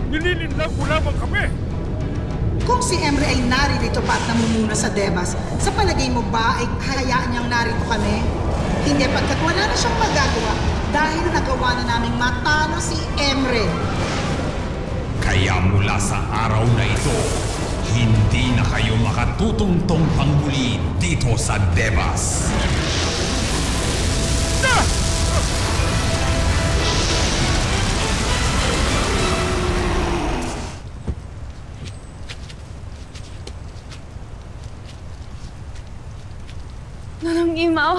Nililinlang mo lamang kami. Kung si Emre ay naririto pa at namumuna sa Devas, sa palagay mo ba ay hayaan niyang narito kami? Hindi, pagkat wala na siyang magagawa dahil nagawa na naming matalo si Emre. Kaya mula sa araw na ito, hindi na kayo makatutungtong panghuli dito sa Devas. Nonong Imaw.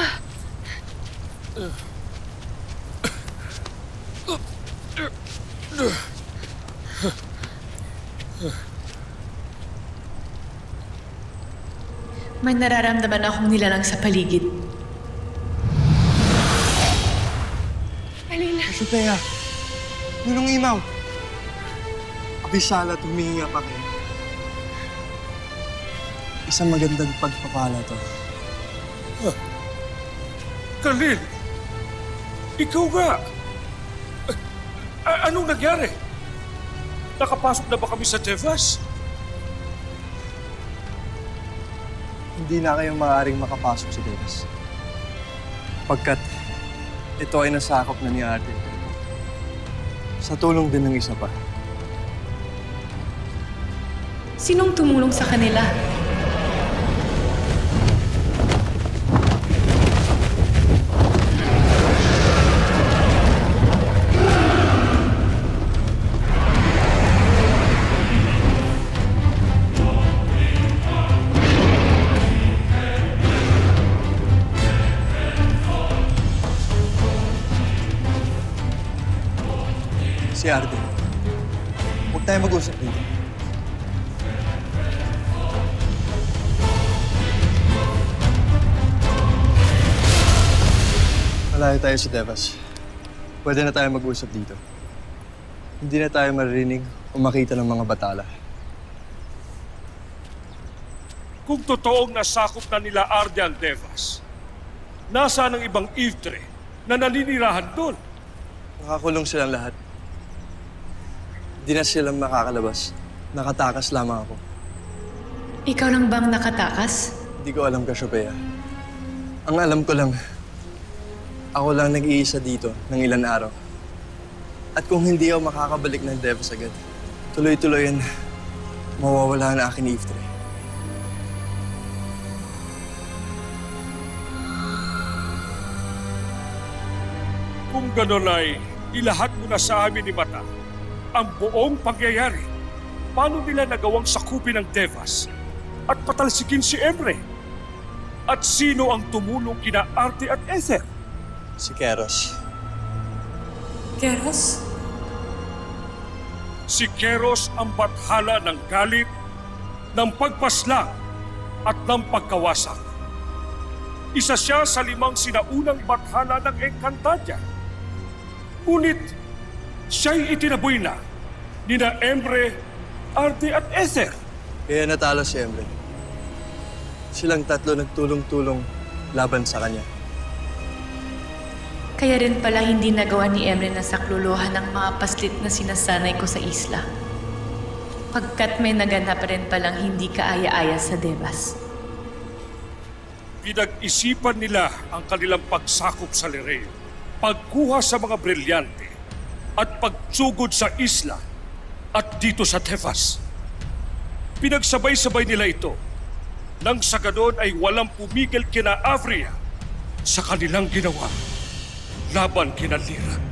May nararamdaman akong nilalang sa paligid. Alila. Cassiopeia! Nonong Imaw! Abisala at humihinga pa kayo. Isang magandang pagpapala to. Khalil! Ikaw nga! Anong nangyari? Nakapasok na ba kami sa Devas? Hindi na kayo maaaring makapasok sa Devas. Pagkat ito ay nasakop na ni Ate. Sa tulong din ng isa pa. Sinong tumulong sa kanila? Si Arden. Huwag tayo mag-usap dito. Malayo tayo sa Devas. Pwede na tayo mag-usap dito. Hindi na tayo maririnig o makita ng mga batala. Kung totoong nasakop na nila Arde ang Devas, nasaan ang ibang Ivtre na naninirahan doon? Nakakulong silang lahat. Hindi na sila makakalabas. Nakatakas lamang ako. Ikaw lang bang nakatakas? Hindi ko alam, Cassiopeia. Ang alam ko lang, ako lang nag-iisa dito ng ilan araw. At kung hindi ako makakabalik ng Devas agad, tuloy-tuloy mawawala na akin ni Ivtre. Kung gano'n ay, ilahat mo na sa amin ni Mata ang buong pangyayari. Paano nila nagawang sakupin ang Devas at patalsikin si Emre? At sino ang tumulong kina Arte at Ether? Si Keros. Keros? Si Keros ang bathala ng galit, ng pagpaslang at ng pagkawasak. Isa siya sa 5 sinaunang bathala ng Encantadia. Ngunit siya'y itinaboy na nina Emre, Arte at Ether. Kaya natalo si Emre. Silang tatlo nagtulong-tulong laban sa kanya. Kaya rin pala hindi nagawa ni Emre na sakluluhan ng mga paslit na sinasanay ko sa isla. Pagkat may naganap rin palang hindi kaaya-aya sa Devas. Pinag-isipan nila ang kanilang pagsakop sa Lireo, pagkuha sa mga brilyante, at pagsugod sa isla at dito sa Devas. Pinagsabay-sabay nila ito nang sa ganon ay walang pumigil kina Avria sa kanilang ginawa laban kina Lyra.